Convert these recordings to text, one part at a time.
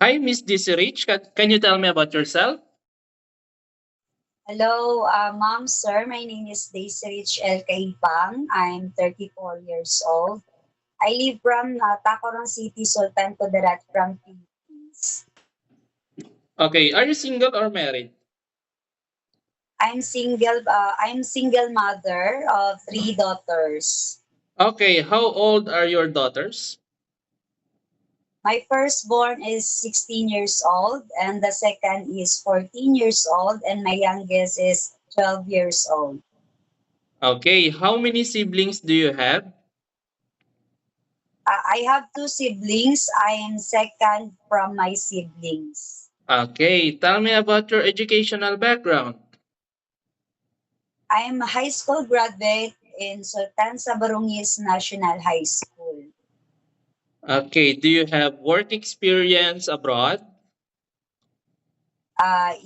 Hi, Miss Desirich. Can you tell me about yourself? Hello, ma'am, sir. My name is Daisy Rich L. Caipang. I'm 34 years old. I live from Tacloban City, Sultan Kudarat from Philippines. Okay, are you single or married? I'm single mother of three daughters. Okay, how old are your daughters? My firstborn is 16 years old, and the second is 14 years old, and my youngest is 12 years old. Okay, how many siblings do you have? I have two siblings. I am second from my siblings. Okay, tell me about your educational background. I am a high school graduate in Sultan Sabarungis National High School. Okay, do you have work experience abroad?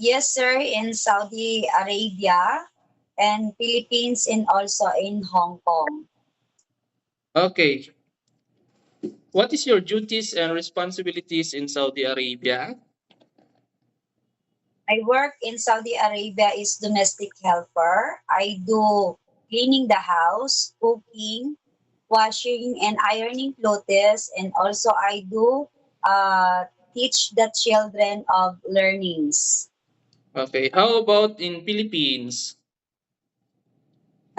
Yes, sir, in Saudi Arabia and Philippines and also in Hong Kong. Okay, what is your duties and responsibilities in Saudi Arabia? My work in Saudi Arabia is domestic helper. I do cleaning the house, cooking, washing and ironing clothes, and also I do uh, teach the children of learnings. Okay, how about in Philippines?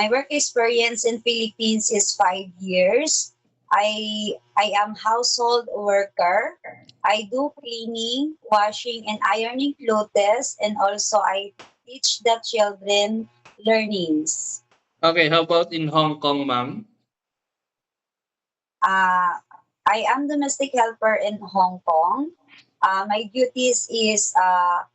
My work experience in Philippines is 5 years. I am household worker. I do cleaning, washing, and ironing clothes, and also I teach the children learnings. Okay, how about in Hong Kong, ma'am? Uh, I am domestic helper in Hong Kong. My duties is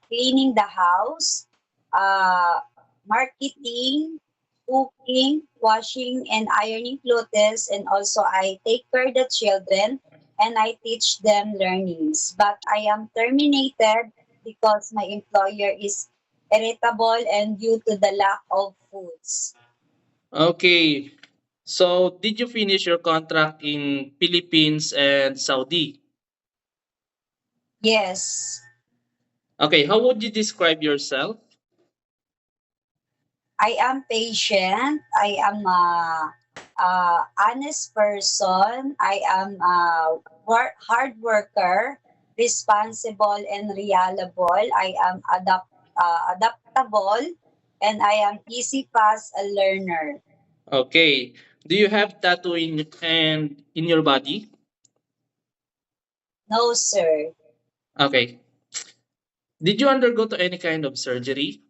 cleaning the house, uh, marketing, cooking, washing and ironing clothes, and also I take care of the children and I teach them learnings. But I am terminated because my employer is irritable and due to the lack of foods. Okay, so did you finish your contract in Philippines and Saudi? Yes. Okay, how would you describe yourself? I am patient. I am a honest person. I am a hard worker, responsible and reliable. I am adaptable, and I am easy fast a learner. Okay, do you have tattoo in your body? No, sir. Okay, did you undergo to any kind of surgery?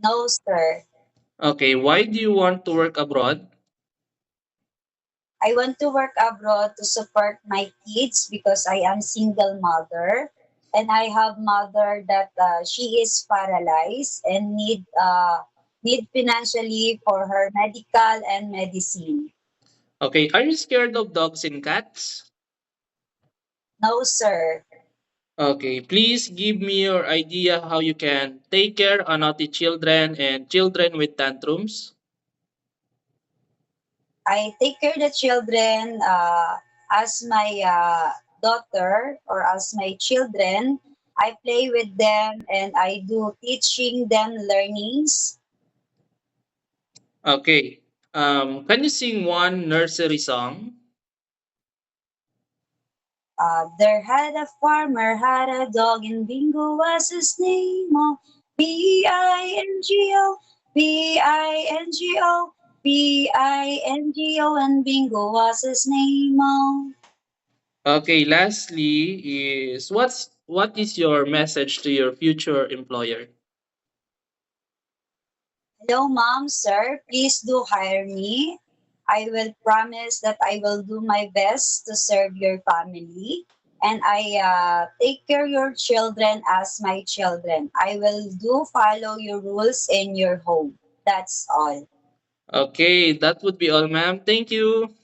No, sir. Okay, why do you want to work abroad? I want to work abroad to support my kids because I am single mother and I have mother that she is paralyzed and need financially for her medical and medicine. Okay, are you scared of dogs and cats? No, sir. Okay, please give me your idea how you can take care of naughty children and children with tantrums. I take care of the children as my daughter or as my children. I play with them and I do teaching them learnings. Okay, can you sing one nursery song? There had a farmer had a dog and Bingo was his name. Oh, Bingo, Bingo, Bingo, and Bingo was his name. Oh. Okay, lastly is what is your message to your future employer? Hello, mom, sir. Please do hire me. I will promise that I will do my best to serve your family. And I take care your children as my children. I will do follow your rules in your home. That's all. Okay, that would be all, ma'am. Thank you.